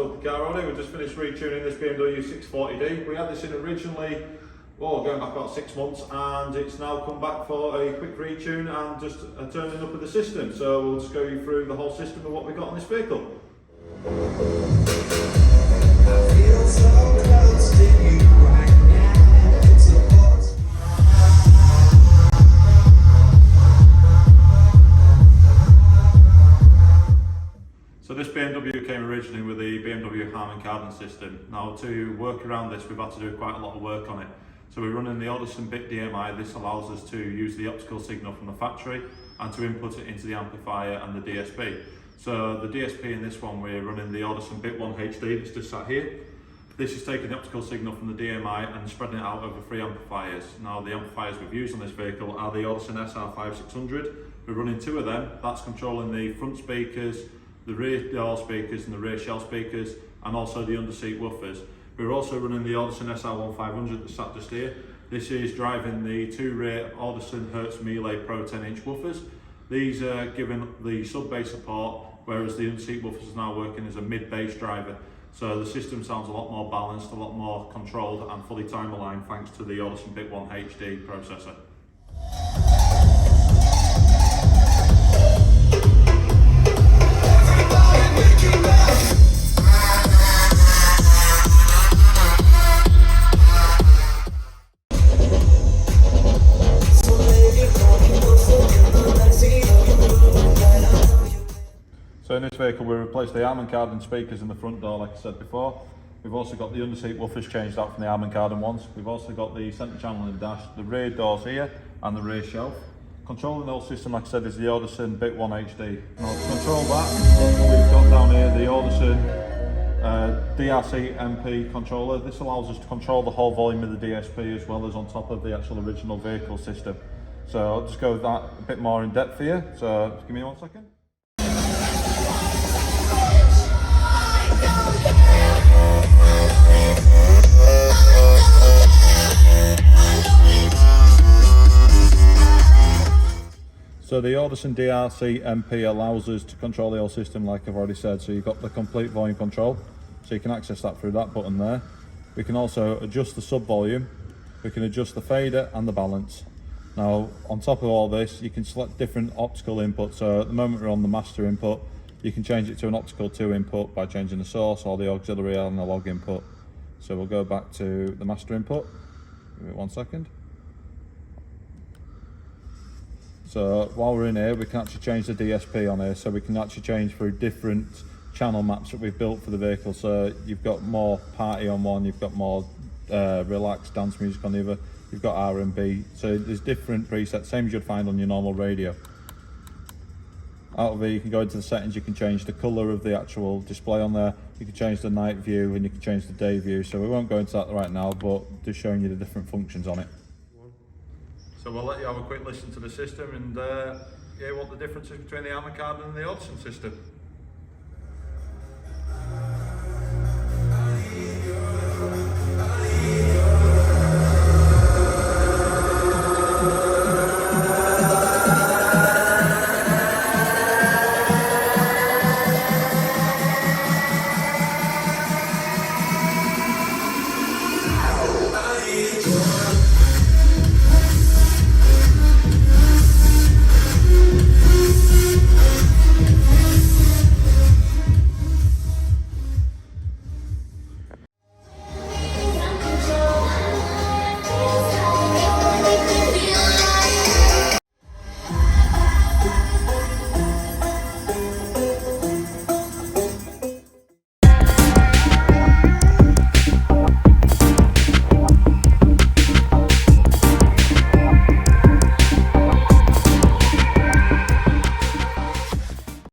up the car already. We just finished retuning this BMW 640D. We had this in originally, going back about 6 months, and it's now come back for a quick retune and just a turning up of the system. So we'll just go you through the whole system of what we got on this vehicle. I feel so close to you right now. It's a pause. So this BMW came originally with the BMW Harman Kardon system. Now to work around this, we've had to do quite a lot of work on it. So we're running the Audison bit DMI. This allows us to use the optical signal from the factory and to input it into the amplifier and the DSP. So the DSP in this one, we're running the Audison bit 1 HD that's just sat here. This is taking the optical signal from the DMI and spreading it out over 3 amplifiers. Now the amplifiers we've used on this vehicle are the Audison SR5600. We're running 2 of them. That's controlling the front speakers, the rear door speakers and the rear shell speakers, and also the underseat woofers. We're also running the Audison SR1500 that's sat just here. This is driving the 2 rear Audison Hertz Melee Pro 10-inch woofers. These are giving the sub-bass support, whereas the underseat woofers are now working as a mid-bass driver. So the system sounds a lot more balanced, a lot more controlled and fully time aligned thanks to the Audison bit 1 HD processor. So in this vehicle we replaced the Harman Kardon speakers in the front door like I said before. We've also got the underseat woofers changed out from the Harman Kardon ones. We've also got the centre channel in the dash, the rear doors here and the rear shelf. Controlling the whole system like I said is the Audison bit 1 HD. Now to control that we've got down here the Audison DRC MP controller. This allows us to control the whole volume of the DSP as well as on top of the actual original vehicle system. So I'll just go with that a bit more in depth here. So just give me 1 second. So the Audison DRC MP allows us to control the whole system like I've already said. So you've got the complete volume control, so you can access that through that button there. We can also adjust the sub volume, we can adjust the fader and the balance. Now on top of all this you can select different optical inputs. So at the moment we're on the master input. You can change it to an optical 2 input by changing the source or the auxiliary analog input. So we'll go back to the master input. Give it 1 second. So while we're in here, we can actually change the DSP on here. So we can actually change through different channel maps that we've built for the vehicle. So you've got more party on one, you've got more relaxed dance music on the other, you've got R&B. So there's different presets, same as you'd find on your normal radio. Out of here you can go into the settings, you can change the colour of the actual display on there, you can change the night view and you can change the day view. So we won't go into that right now, but just showing you the different functions on it. So we'll let you have a quick listen to the system and hear what the difference is between the Harman Kardon and the Audison system.